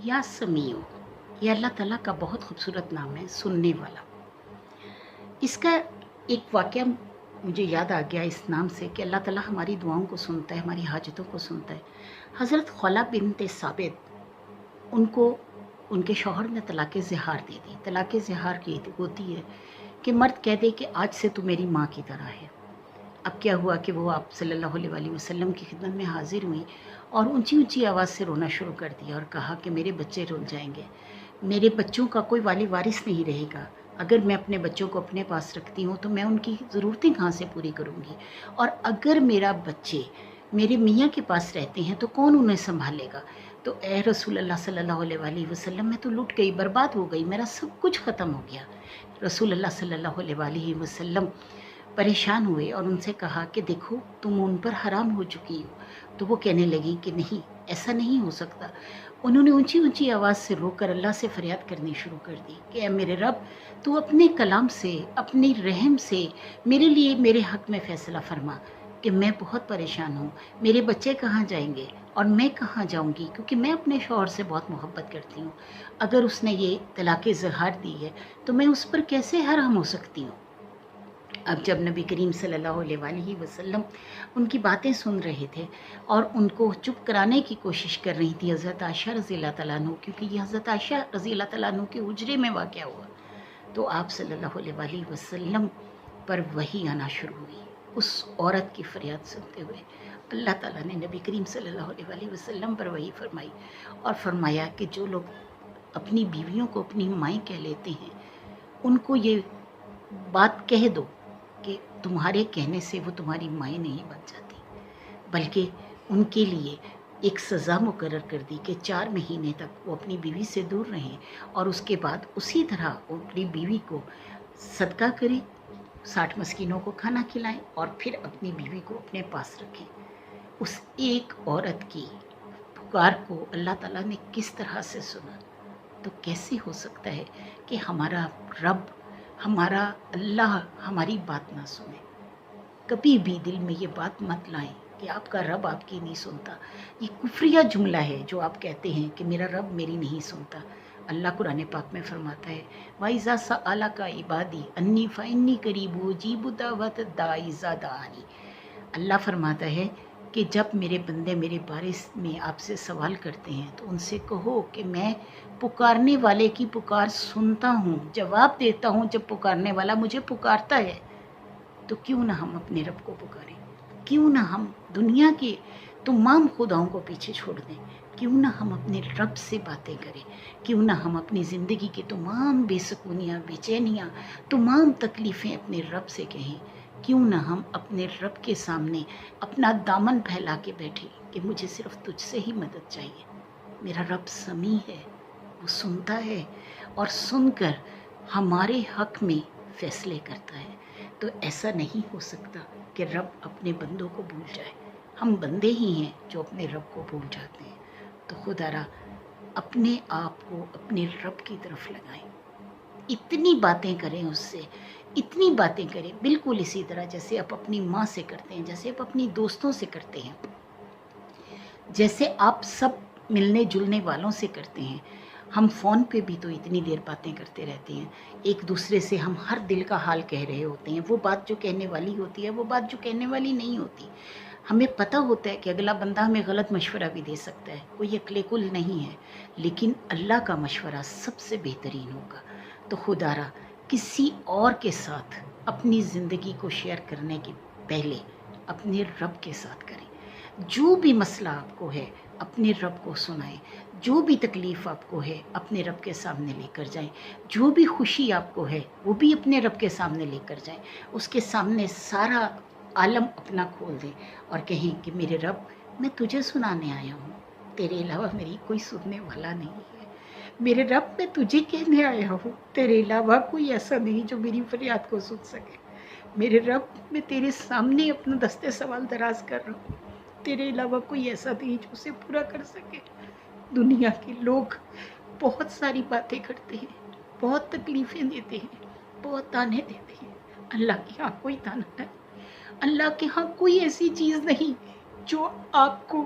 یا سمیع، یہ اللہ تعالیٰ کا بہت خوبصورت نام ہے، سننے والا۔ اس کا ایک واقعہ مجھے یاد آ گیا اس نام سے کہ اللہ تعالیٰ ہماری دعاؤں کو سنتا ہے، ہماری حاجتوں کو سنتا ہے۔ حضرت خولہ بنت ثابت، ان کو ان کے شوہر نے طلاق زہار دے دی۔ طلاق زہار کی ہوتی ہے کہ مرد کہہ دے کہ آج سے تو میری ماں کی طرح ہے۔ اب کیا ہوا کہ وہ آپ صلی اللہ علیہ وآلہ وسلم کی خدمت میں حاضر ہوئیں اور اونچی اونچی آواز سے رونا شروع کر دیا اور کہا کہ میرے بچے رول جائیں گے، میرے بچوں کا کوئی والی وارث نہیں رہے گا، اگر میں اپنے بچوں کو اپنے پاس رکھتی ہوں تو میں ان کی ضرورتیں کہاں سے پوری کروں گی، اور اگر میرا بچے میرے میاں کے پاس رہتے ہیں تو کون انہیں سنبھالے گا؟ تو اے رسول اللہ صلی اللہ علیہ وآلہ وسلم، میں تو لٹ گئی، برباد ہو گئی، میرا سب کچھ ختم ہو گیا۔ رسول اللہ صلی اللہ علیہ وآلہ وسلم پریشان ہوئے اور ان سے کہا کہ دیکھو تم ان پر حرام ہو چکی ہو۔ تو وہ کہنے لگی کہ نہیں، ایسا نہیں ہو سکتا۔ انہوں نے اونچی اونچی آواز سے رو کر اللہ سے فریاد کرنی شروع کر دی کہ اے میرے رب، تو اپنے کلام سے، اپنی رحم سے میرے لیے میرے حق میں فیصلہ فرما کہ میں بہت پریشان ہوں، میرے بچے کہاں جائیں گے اور میں کہاں جاؤں گی، کیونکہ میں اپنے شوہر سے بہت محبت کرتی ہوں۔ اگر اس نے یہ طلاق زہار دی ہے تو میں اس پر کیسے حرام ہو سکتی ہوں؟ اب جب نبی کریم صلی اللہ علیہ وآلہ وسلم ان کی باتیں سن رہے تھے اور ان کو چپ کرانے کی کوشش کر رہی تھی حضرت عائشہ رضی اللہ تعالیٰ عنہ، کیونکہ یہ حضرت عائشہ رضی اللہ تعالیٰ عنہ کے حجرے میں واقع ہوا، تو آپ صلی اللہ علیہ وآلہ وسلم پر وحی آنا شروع ہوئی۔ اس عورت کی فریاد سنتے ہوئے اللہ تعالیٰ نے نبی کریم صلی اللہ علیہ وآلہ وسلم پر وحی فرمائی اور فرمایا کہ جو لوگ اپنی بیویوں کو اپنی مائیں کہہ لیتے ہیں، ان کو یہ بات کہہ دو کہ تمہارے کہنے سے وہ تمہاری مائیں نہیں بن جاتی، بلکہ ان کے لیے ایک سزا مقرر کر دی کہ 4 مہینے تک وہ اپنی بیوی سے دور رہیں اور اس کے بعد اسی طرح وہ اپنی بیوی کو صدقہ کریں، 60 مسکینوں کو کھانا کھلائیں اور پھر اپنی بیوی کو اپنے پاس رکھیں۔ اس ایک عورت کی پکار کو اللہ تعالیٰ نے کس طرح سے سنا؟ تو کیسے ہو سکتا ہے کہ ہمارا رب، ہمارا اللہ ہماری بات نہ سنے؟ کبھی بھی دل میں یہ بات مت لائیں کہ آپ کا رب آپ کی نہیں سنتا۔ یہ کفریہ جملہ ہے جو آپ کہتے ہیں کہ میرا رب میری نہیں سنتا۔ اللہ قرآن پاک میں فرماتا ہے وَإِذَا سَأَلَكَ عِبَادِي أَنِّي فَإِنِّي قَرِيبٌ أُجِيبُ دَعْوَةَ الدَّاعِ إِذَا دَعَانِ۔ اللہ فرماتا ہے کہ جب میرے بندے میرے بارے میں آپ سے سوال کرتے ہیں تو ان سے کہو کہ میں پکارنے والے کی پکار سنتا ہوں، جواب دیتا ہوں جب پکارنے والا مجھے پکارتا ہے۔ تو کیوں نہ ہم اپنے رب کو پکاریں؟ کیوں نہ ہم دنیا کے تمام خداؤں کو پیچھے چھوڑ دیں؟ کیوں نہ ہم اپنے رب سے باتیں کریں؟ کیوں نہ ہم اپنی زندگی کی تمام بے سکونیاں، بے چینیاں، تمام تکلیفیں اپنے رب سے کہیں؟ کیوں نہ ہم اپنے رب کے سامنے اپنا دامن پھیلا کے بیٹھیں کہ مجھے صرف تجھ سے ہی مدد چاہیے؟ میرا رب سمیع ہے، وہ سنتا ہے اور سن کر ہمارے حق میں فیصلے کرتا ہے۔ تو ایسا نہیں ہو سکتا کہ رب اپنے بندوں کو بھول جائے۔ ہم بندے ہی ہیں جو اپنے رب کو بھول جاتے ہیں۔ تو خدا را اپنے آپ کو اپنے رب کی طرف لگائیں، اتنی باتیں کریں اس سے، اتنی باتیں کریں، بالکل اسی طرح جیسے آپ اپنی ماں سے کرتے ہیں، جیسے آپ اپنی دوستوں سے کرتے ہیں، جیسے آپ سب ملنے جلنے والوں سے کرتے ہیں۔ ہم فون پہ بھی تو اتنی دیر باتیں کرتے رہتے ہیں، ایک دوسرے سے ہم ہر دل کا حال کہہ رہے ہوتے ہیں، وہ بات جو کہنے والی ہوتی ہے وہ بات جو کہنے والی نہیں ہوتی۔ ہمیں پتہ ہوتا ہے کہ اگلا بندہ ہمیں غلط مشورہ بھی دے سکتا ہے، کوئی عقل کل نہیں ہے، لیکن اللہ کا مشورہ سب سے بہترین ہوگا۔ تو خدا را کسی اور کے ساتھ اپنی زندگی کو شیئر کرنے کے پہلے اپنے رب کے ساتھ کریں۔ جو بھی مسئلہ آپ کو ہے اپنے رب کو سنائیں، جو بھی تکلیف آپ کو ہے اپنے رب کے سامنے لے کر جائیں، جو بھی خوشی آپ کو ہے وہ بھی اپنے رب کے سامنے لے کر جائیں، اس کے سامنے سارا عالم اپنا کھول دیں اور کہیں کہ میرے رب، میں تجھے سنانے آیا ہوں، تیرے علاوہ میری کوئی سننے والا نہیں ہے۔ میرے رب، میں تجھے کہنے آیا ہوں، تیرے علاوہ کوئی ایسا نہیں جو میری فریاد کو سن سکے۔ میرے رب، میں تیرے سامنے اپنا دستے سوال دراز کر رہا ہوں، تیرے علاوہ کوئی ایسا نہیں جو اسے پورا کر سکے۔ دنیا کے لوگ بہت ساری باتیں کرتے ہیں، بہت تکلیفیں دیتے ہیں، بہت تانے دیتے ہیں، اللہ کے ہاں کوئی تانا نہیں، اللہ کے ہاں کوئی ایسی چیز نہیں جو آپ کو